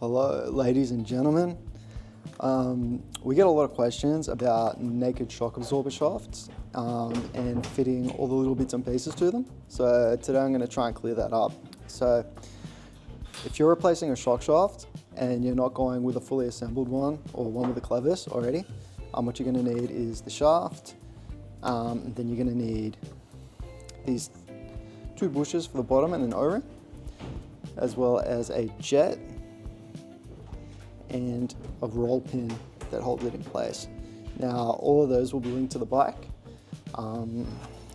Hello, ladies and gentlemen. We get a lot of questions about naked shock absorber shafts and fitting all the little bits and pieces to them. So today I'm going to try and clear that up. So if you're replacing a shock shaft and you're not going with a fully assembled one or one with a clevis already, what you're going to need is the shaft, and then you're going to need these two bushes for the bottom and an O-ring, as well as a jet and a roll pin that holds it in place. Now, all of those will be linked to the bike.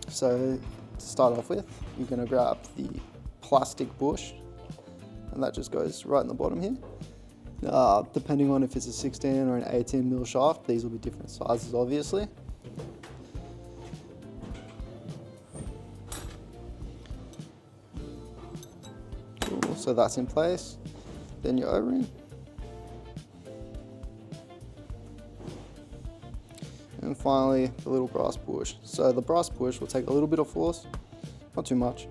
So to start off with, you're going to grab the plastic bush, and that just goes right in the bottom here. Depending on if it's a 16 or an 18 mil shaft, these will be different sizes, obviously. Cool, so that's in place. Then your O-ring. And finally, the little brass bush. So the brass bush will take a little bit of force, not too much,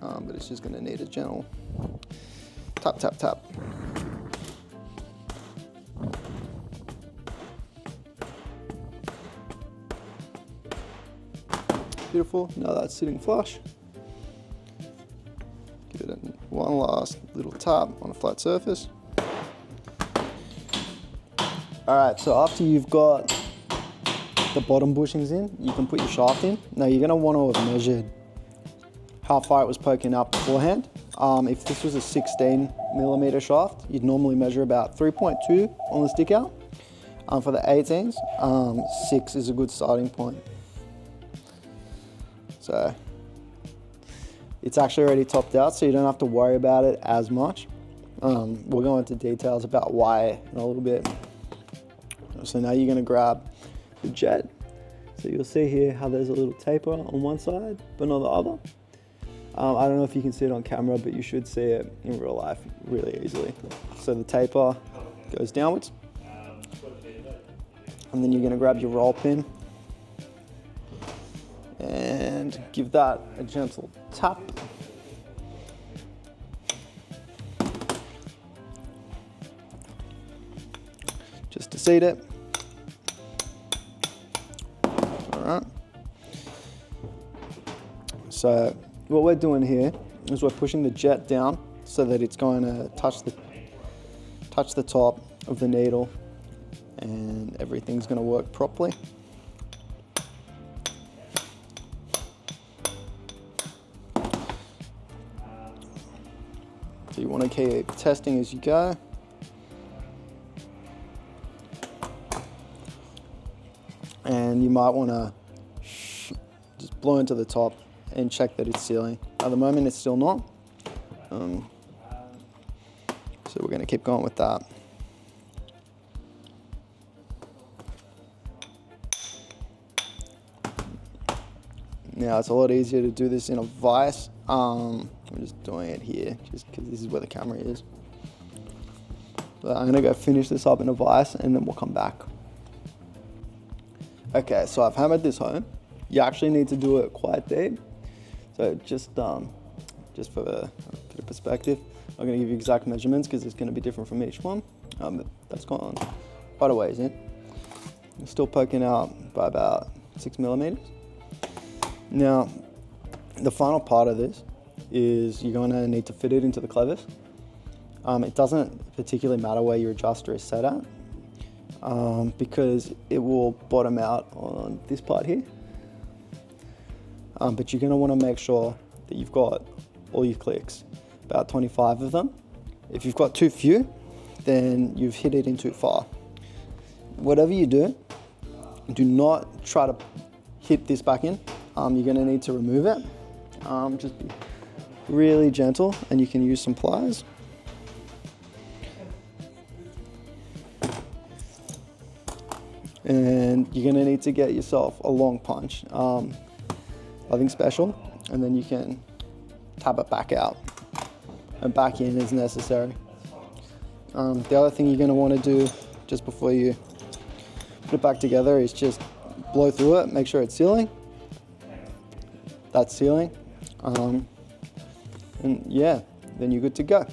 but it's just going to need a gentle tap, tap, tap. Beautiful. Now that's sitting flush. Give it one last little tap on a flat surface. All right, so after you've got the bottom bushings in, you can put your shaft in. Now you're going to want to have measured how far it was poking up beforehand. If this was a 16 millimeter shaft, you'd normally measure about 3.2 on the stick out. For the 18s, 6 is a good starting point. So it's actually already topped out, so you don't have to worry about it as much. We'll go into details about why in a little bit. So now you're going to grab the jet. So you'll see here how there's a little taper on one side, but not the other. I don't know if you can see it on camera, but you should see it in real life really easily. So the taper goes downwards. And then you're going to grab your roll pin and give that a gentle tap. Just to seat it. Alright. So what we're doing here is we're pushing the jet down so that it's going to touch the top of the needle and everything's going to work properly. So you want to keep testing as you go. And you might want to just blow into the top and check that it's sealing. At the moment it's still not. So we're going to keep going with that. Now it's a lot easier to do this in a vise. I'm just doing it here just because this is where the camera is. But I'm going to go finish this up in a vise and then we'll come back. Okay, so I've hammered this home. You actually need to do it quite deep. So just for a bit of perspective, I'm going to give you exact measurements because it's going to be different from each one. But that's gone quite a ways in. I'm still poking out by about 6 millimeters. Now, the final part of this is you're going to need to fit it into the clevis. It doesn't particularly matter where your adjuster is set at. Because it will bottom out on this part here. But you're going to want to make sure that you've got all your clicks, about 25 of them. If you've got too few, then you've hit it in too far. Whatever you do not try to hit this back in. You're going to need to remove it. Just be really gentle, and you can use some pliers. And you're going to need to get yourself a long punch, nothing special, and then you can tap it back out and back in as necessary. The other thing you're going to want to do just before you put it back together is just blow through it, make sure it's sealing. That's sealing, and yeah, then you're good to go.